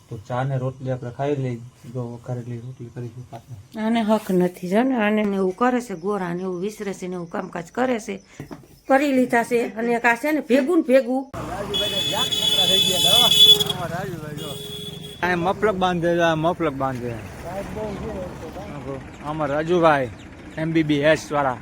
તો ચા ને રોટલી આપણે ખાઈ લઈ, જો વઘારેલી રોટલી કરીશું પાછા. આને હક નથી જો ને, આને એવું કરે છે ગોરા ને એવું વિસરે છે ને એવું કામકાજ કરે છે, કરી લીધા છે. અને એક આ છે ને ભેગું ને ભેગું મફલક બાંધે, મફલક બાંધે અમાર રાજુભાઈ MBBS વાળા.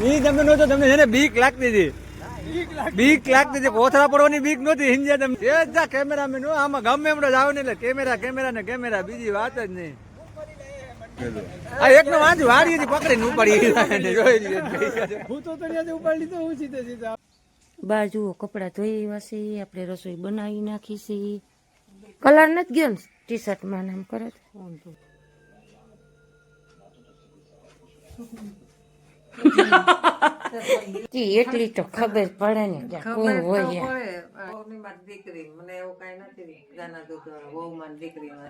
ઈ તમે નતો, તમને છે ને બીક લાગતી હતી, બીક લાગતી હતી, કોથળા પડવાની બીક નહોતી. હિંજ્યા તમે જા કેમેરામેન, આમાં ગમે એમડો જાવ ને એટલે કેમેરા ને કેમેરા, બીજી વાત જ નહીં. આ એકનો વાંચ વાડી હતી પકડીને ઉપાડી જોઈ લીધો. બાજુ કપડા ધોઈ એવા છે, આપણે રસોઈ બનાવી નાખી છે. કલર નથી ગયો ને ટી શર્ટમાં, નામ કરે એટલી તો ખબર પડે ને કોણ હોય.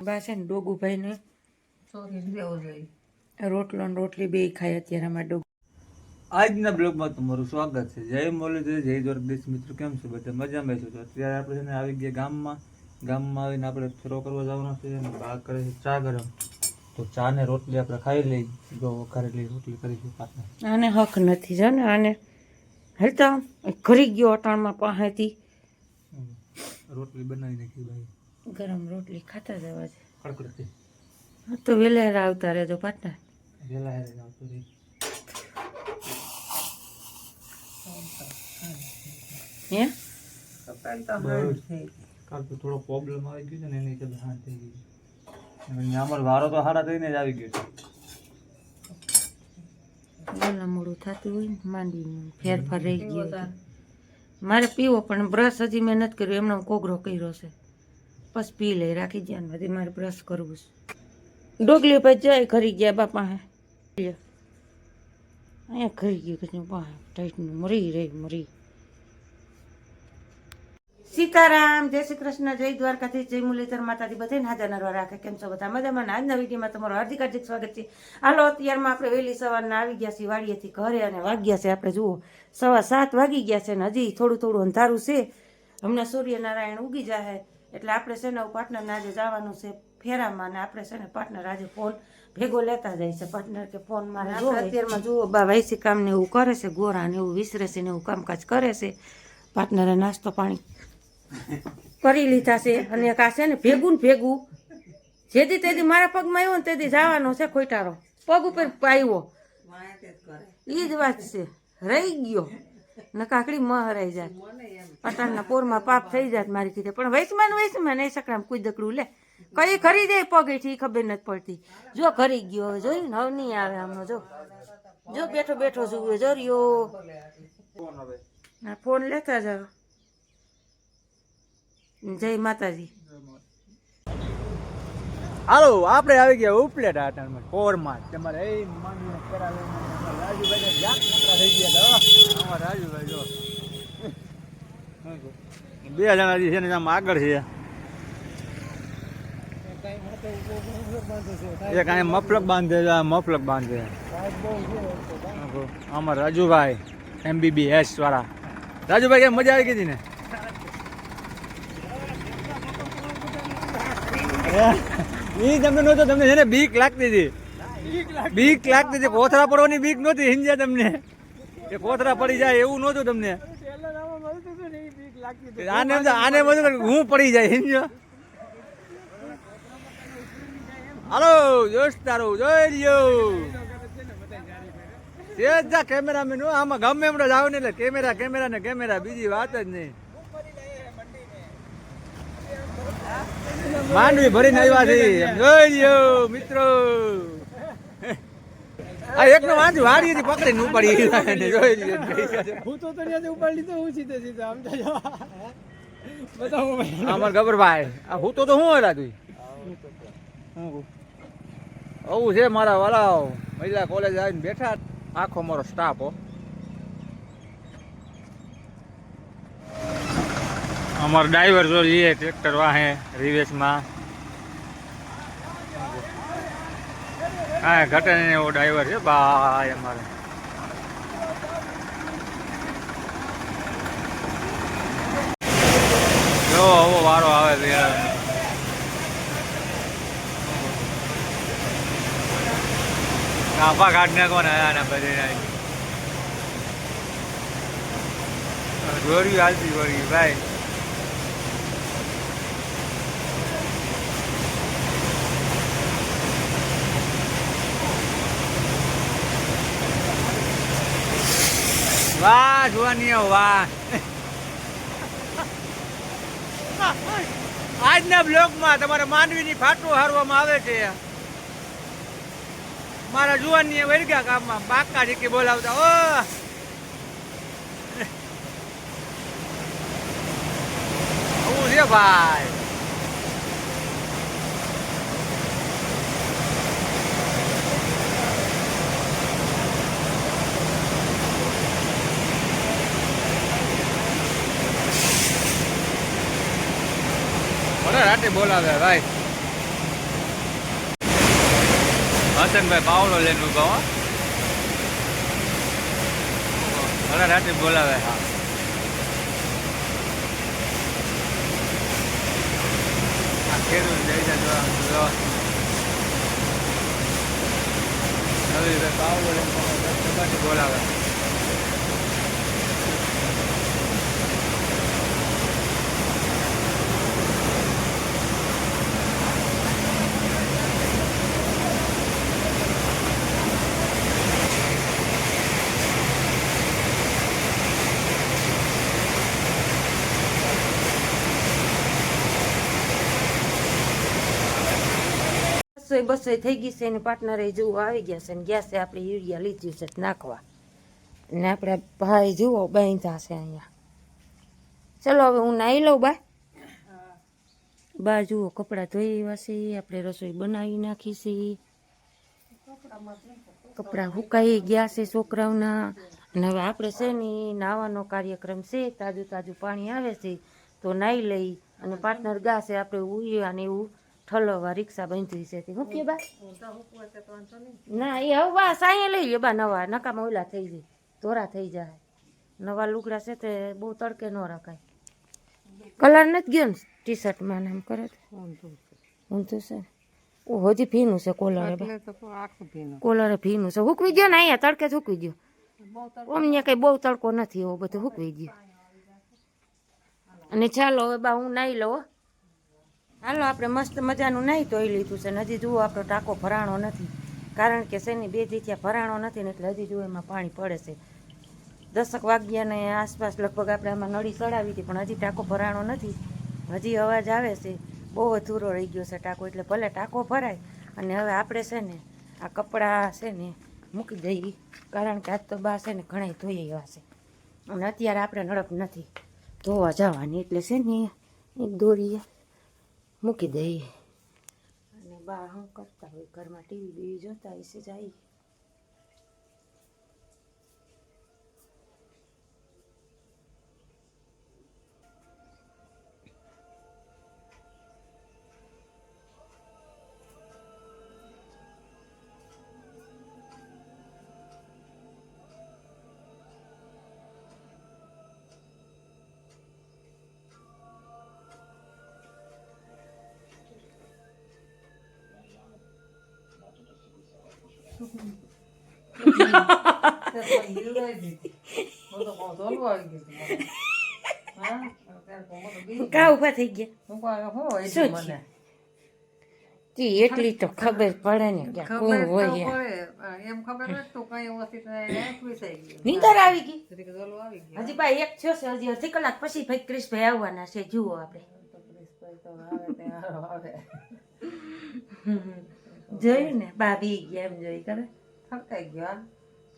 બા છે ને ડોગુભાઈ ને રોટલો ને રોટલી બે ખાય અત્યારે અમારે ડોગુ. આજના બ્લોગમાં તમારું સ્વાગત છે. જય મોરલી, જય દ્વારકાધીશ. મિત્રો કેમ છો? બધા મજામાં છો? તો અત્યારે આપણે છે ને આવી ગયા ગામમાં આવીને આપણે ફેરો કરવા જવાનો છે અને બા કરે છે ચા ગરમ. તો ચા ને રોટલી આપણે ખાઈ લઈ, જો વઘારેલી રોટલી કરીશું પાછા. આને હક નથી જો ને, આને હલતા ઘરી ગયો અટાણમાં પાસેથી રોટલી બનાવી નાખી ભાઈ, ગરમ રોટલી ખાતા જવા છે. કડકડતી તો વેલા આવતા રહેજો પાટના, વેલા હેરે આવતું રહી. હે કાલ તો થોડો પ્રોબ્લેમ આવી ગયો છે ને એની હિસાબે હાથ થઈ ગઈ. અમારો વારો તો હારા થઈને જ આવી ગયો છે. વેલા મોડું થતું હોય ને માંડીને ફેરફાર રહી ગયો. મારે પીવો પણ બ્રશ હજી મેં નથી કર્યો, એમનો કોગરો કર્યો છે. બસ પી લઈ, રાખી ગયા બધી. મારે બ્રશ કરવું છે. ડોગલી પછી જાય ઘરી ગયા બાપા, અહીંયા ઘરી ગયું પા ટાઈટનું મરી. સીતારામ, જય શ્રી કૃષ્ણ, જય દ્વારકાધીશ, જય મુરલીધર માતાજી, બધાને હાજર નરવા રાખે. કેમ છો બધા? મજામાં. આજના વિડીયોમાં તમારું હાર્દિક સ્વાગત છે. હાલો, અત્યારમાં આપણે વહેલી સવારના આવી ગયા છીએ વાડીએથી ઘરે, અને વાગ્યા છે આપણે જુઓ 7:15 વાગી ગયા છે ને હજી થોડું અંધારું છે. હમણાં સૂર્યનારાયણ ઉગી જાય એટલે આપણે છે ને પાર્ટનરને આજે જવાનું છે ફેરામાં, અને આપણે છે ને પાર્ટનર આજે ફોન ભેગો લેતા જાય છે. પાર્ટનર કે ફોન મારે અત્યારમાં જુઓ બા વાયસી કામ ને એવું કરે છે, ગોરા ને એવું વિસરે છે ને એવું કામકાજ કરે છે. પાર્ટનરે નાસ્તો પાણી કરી લીધા છે. અને એક આ છે ને ભેગું ને ભેગું જેથી તેથી મારા પગમાં આવ્યો ને તેથી જવાનો છે ખોટારો, પગ ઉપર આવ્યો એ જ વાત છે. રહી ગયો ને કાકડી મહરાઈ જાય, પટાણના પોરમાં પાપ થઈ જાય મારી કીધે. પણ વૈસમાં નહીં સકરામ કોઈ દકડું લે કઈ ખરી જાય પગ એથી ખબર નથી પડતી. જો ખરી ગયો હવે જોયું ને, હવે નહીં આવે હમણાં. જો બેઠો જુએ જો રહ્યો. ફોન લેતા જાવ. જય માતાજી. હાલો, આપણે આવી ગયા ઉપલેટ આટાણમાં કોરમાં. તમારે એ માંડીને કરાવે રાજુભાઈ જાક નકરા થઈ ગયા. અમાર રાજુભાઈ જો 2 જણા છે ને આમ આગળ છે. એક આ મફલક બાંધે, મફલક બાંધે અમાર રાજુભાઈ MBBS વાળા. રાજુભાઈ કેમ મજા આવી ગઈ ને? ઈ તમે નતો, તમને છે ને બીક લાગતી હતી, કોથળા પડવાની બીક નહોતી. હિંજ્યા તમને કે કોથળા પડી જાય એવું નહોતું તમને. આને બધું હું પડી જાય હિંજો. હાલો દોસ્તારો, જોઈ લ્યો જા કેમેરામેન, આમાં ગમે એમડો જાવ ને એટલે કેમેરા ને કેમેરા, બીજી વાત જ નહીં. માંડવી ભરીને આવ્યા છે, જોઈ લ્યો મિત્રો. આ એકનો વાંચ વાડી હતી પકડીને ઉપાડી જોઈ લ્યો. હું તો ઉપાડી લીધો. હું સીધે અમાર ગબરભાઈ આ હું તો શું હતા તું? આવું છે મારા વાળા મહિલા કોલેજ આવીને બેઠા, આખો મારો સ્ટાફ હો. અમારો ડ્રાઈવર જો જઈએ ટ્રેક્ટર વાહે રિવેશમાં. હા, ઘટે ને એવો ડ્રાઈવર છે ભાઈ અમારે. જો આવો વારો આવે છે. આફા કાઢ નાખવાના આના બધે દોર્યું હાલતી વળી ભાઈ. વાહ જોવાની વાહ. આજના બ્લોગમાં તમારે માંડવીની ફાટો હારવામાં આવે છે. મારા જુવાની વળગ્યા કામમાં બાકા જીકી બોલાવતા ઓ આવું છે ભાઈ. રાતે બોલાવે ભાઈ. હસનભાઈ પાવડો લઈને ઉભા હો. ભલે રાતે બોલાવે. હા આ ખેડૂત જઈ જતો નવીભાઈ પાવડો લઈને બોલાવે. બસો થઈ ગઈ છે, એને પાર્ટનરે જુઓ આવી ગયા છે ને ગયા છે આપણે યુરિયા લીધું છે નાખવા ને આપણે ભાઈ જુઓ બાંધ્યા છે અહીંયા. ચલો હવે હું નાહી લઉં બા જુઓ કપડાં ધોઈ એવા છે, આપણે રસોઈ બનાવી નાખી છે, કપડાં સુકાઈ ગયા છે છોકરાઓના. અને હવે આપણે છે ને નાહવાનો કાર્યક્રમ છે, તાજું તાજું પાણી આવે છે તો નાહી લઈ. અને પાર્ટનર ગા છે આપણે ઉયા ને એવું ઠલવા રિક્ષા બાંધી છે. હું કે બા ના એ હવે બા સાંયે લઈ લે બા, નવા નકામાં ઓલા થઈ જાય ધોરા થઈ જાય. નવા લુગડા છે તે બહુ તડકે ન રખાય. કલર નથી ગયો ને ટી શર્ટમાં એમ કરે ઊંધું છે. ઓ હજી ભીનું છે કોલરે, કોલરે ભીનું છે. હૂકવી ગયો ને અહીંયા તડકે જ હૂકવી ગયો. અમને કઈ બહુ તડકો નથી, એવો બધું હૂકવી ગયો. અને ચાલો હવે બા હું નાહી લઉં. હાલો આપણે મસ્ત મજાનું નાહી ધોઈ લીધું છે ને હજી જુઓ આપણો ટાંકો ભરાણો નથી, કારણ કે શેની 2 દી થયા ભરાણો નથી ને એટલે હજી જુઓ એમાં પાણી પડે છે. 10 વાગ્યાને આસપાસ લગભગ આપણે આમાં નળી ચડાવી હતી પણ હજી ટાંકો ભરાણો નથી, હજી અવાજ આવે છે. બહુ અધૂરો રહી ગયો છે ટાંકો, એટલે ભલે ટાંકો ભરાય. અને હવે આપણે છે ને આ કપડાં છે ને મૂકી દઈએ, કારણ કે આજ તો બા છે ને ઘણા ધોઈ એવા છે અને અત્યારે આપણે નડપ નથી ધોવા જવાની, એટલે છે ને એક દોરીએ મૂકી દઈએ. અને બા શું કરતા હોય ઘરમાં ટીવી બીવી જોતા હોય છે જાય. કા ઉભા થઈ ગયા એટલી તો ખબર પડે ને કે કોણ હોય. નીંદર આવી ગઈ હજી ભાઈ એક થયો છે, હજી અડધી કલાક પછી ભાઈ ક્રિશભાઈ આવવાના છે. જુઓ આપણે જોયું ને બા બી ગયા એમ જોઈ કરે થકાઈ ગયો.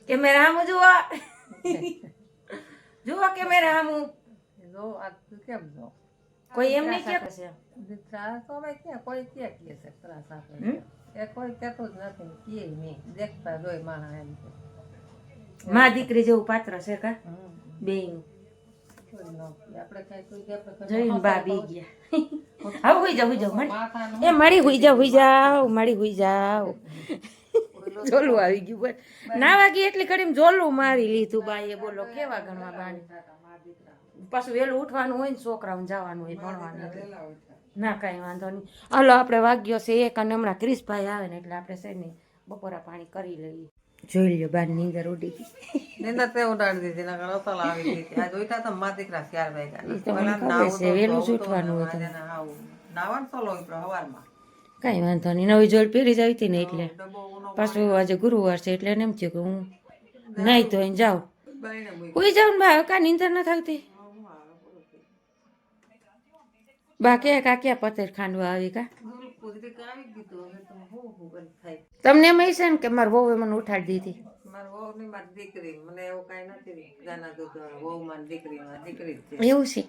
કેમેરા હામું જુઓ જુઓ કેમેરા હામું કેમ જો કોઈ એમ નહીં કે કોઈ કે છે ત્રાસ આપે એ કોઈ કહેતું જ નથી કે નહીં દેખતા જોઈ માણા એમ માં દીકરી જેવું પાત્ર છે કા બેયનું. જોઈને બા બી ગયા. હવે હુઈ જાવ એ મારી હુઈ જાવ જોલું આવી ગયું બસ ના વાગી એટલી ઘડી જોલું મારી લીધું બાએ. બોલો કેવા ગણવા બાને પાછું વહેલું ઉઠવાનું હોય ને છોકરાઓને જવાનું હોય ભણવાનું એટલે ના કાંઈ વાંધો નહીં. હાલો આપણે વાગ્યો છે 1 અને હમણાં ક્રિશભાઈ આવે ને એટલે આપણે છે ને બપોરા પાણી કરી લઈએ. જોઈ લ્યો બાર ની અંદર ઉડી ગઈ. નિંદર તે ઉડાડી દીધી નકર અસલ આવી ગઈ હતી. આ જોઈતા તો મારા દીકરા 4 વાગ્યા ઈ તો મને ખબર છે વહેલું જ ઉઠવાનું હોય તો નાવાનું સોલો હવારમાં કાંઈ વાંધો નહીં. નવી જોડ પહેરી જ આવી હતી ને એટલે પાછું આજે ગુરુવાર છે એટલે એને એમ થયું કે હું નાઈ ધોઈને જાઉં. કોઈ જાઉં ને બા કાંઈ નીંદર ન થતી. બા કે કાક્યા પતેર ખાંડવા આવી કા તમને એમ છે ને કે મારા વહુએ મને ઉઠાડી દીધી. મારી વહુ ની મારી દીકરી મને એવું કઈ નથી ગાના દૂધ વહુ મારી દીકરી જ છે. એવું છે.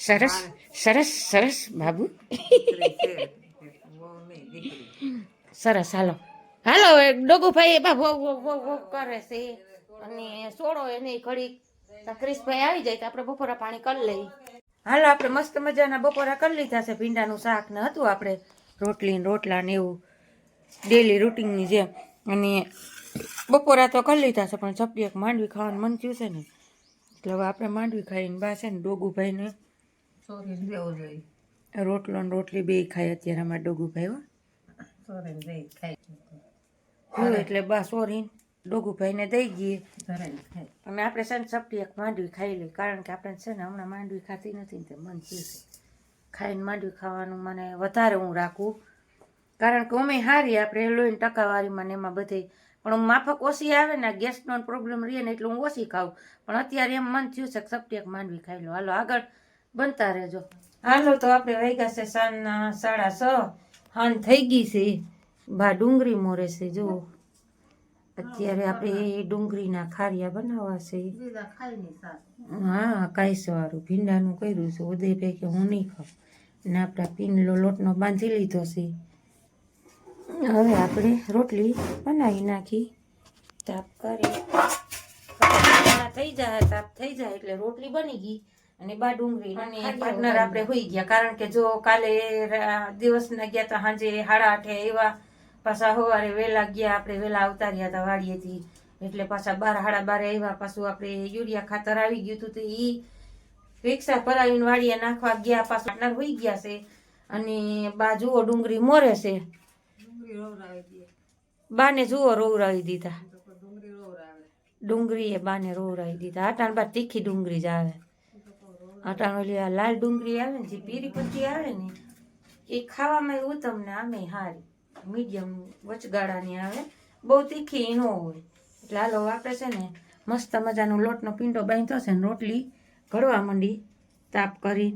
સરસ સરસ સરસ બાબુ. દીકરી છે વહુ નહીં દીકરી. સરસ હાલો હાલો ડોગુભાઈ એ બા વો કરે છે અને સોડો એને ઘડી ક્રિશભાઈ આવી જાય તો આપણે બપોરા પાણી કરી લઈએ. હાલો આપણે મસ્ત મજાના બપોરા કરી લીધા છે. ભીંડાનું શાક ને હતું આપણે રોટલી ને રોટલા ને એવું ડેલી રૂટીનની જેમ. અને બપોરા તો કરી લીધા છે પણ ચપટી એક માંડવી ખાવાનું મન થયું છે ને એટલે હવે આપણે માંડવી ખાઈને બા છે ને ડોગુભાઈને સોરી દેવું જોઈએ. રોટલો ને રોટલી બે ખાય અત્યારે અમારા ડોગુભાઈ હો. સોરી દઈ ખાઈ એટલે બા સોરી ડોગુભાઈને દઈ ગઈએ ધરાઈ ખાઈ. અને આપણે છે ને ચપટી એક માંડવી ખાઈ લઈએ કારણ કે આપણે છે ને હમણાં માંડવી ખાતી નથી ને તે મન થયું છે ખાઈને માંડવી ખાવાનું મને વધારે હું રાખું કારણ કે અમે હારી આપણે લોહીની ટકાવારીમાં ને એમાં બધે પણ માફક ઓછી આવે ને ગેસનો પ્રોબ્લેમ રહે ને એટલે હું ઓછી ખાઉં પણ અત્યારે એમ મન થયું છે કે ચપટી એક માંડવી ખાઈ લો. હાલો આગળ બનતા રહેજો. હાલો તો આપણે વાગ્યા છે સાંજના 6:30 હાન થઈ ગઈ છે. બા ડુંગળી મોરે છે જો અત્યારે આપણે ડુંગળીના ખારિયા બનાવવા છે. દીદા ખાઈ નહીં સાસ. હા કાંઈ વાળું ભીંડાનું કર્યું છે ઉદયભાઈ કે હું નહીં ખાઉં ને આપણા પીનલો લોટનો બાંધી લીધો છે. હવે આપણે રોટલી બનાવી નાખી તાપ કરી થઈ જાય તાપ થઈ જાય એટલે રોટલી બની ગઈ અને બા ડુંગળી અને પાર્ટનર આપણે હોઈ ગયા કારણ કે જો કાલે દિવસના ગયા તો સાંજે 8:30 એવા પાછા સવારે વહેલા ગયા આપણે વહેલા આવતા રહ્યા હતા વાડીએથી એટલે પાછા 12 12:30 એવા પાછું આપણે યુરિયા ખાતર આવી ગયું હતું તો એ રિક્ષા ભરાવીને વાડીએ નાખવા ગયા પાછું પાર્ટનર હોઈ ગયા છે અને બા જુઓ ડુંગળી મોરે છે. બાને જુઓ રોવરાવી દીધા ડુંગળી એ બાને રોવરાવી દીધા. અટાણ બા તીખી ડુંગળી જ આવે. અટાણ ઓલી આ લાલ ડુંગળી આવે ને જે પીરી પટ્ટી આવે ને એ ખાવામાં ઉત્તમ ને આમે હારી મીડિયમ વચગાળાની આવે બહુ તીખી ન હોય. એટલે હાલો આપણે છે ને મસ્ત મજાનો લોટનો પીંડો બાંધ્યો છે ને રોટલી ઘડવા માંડી તાપ કરી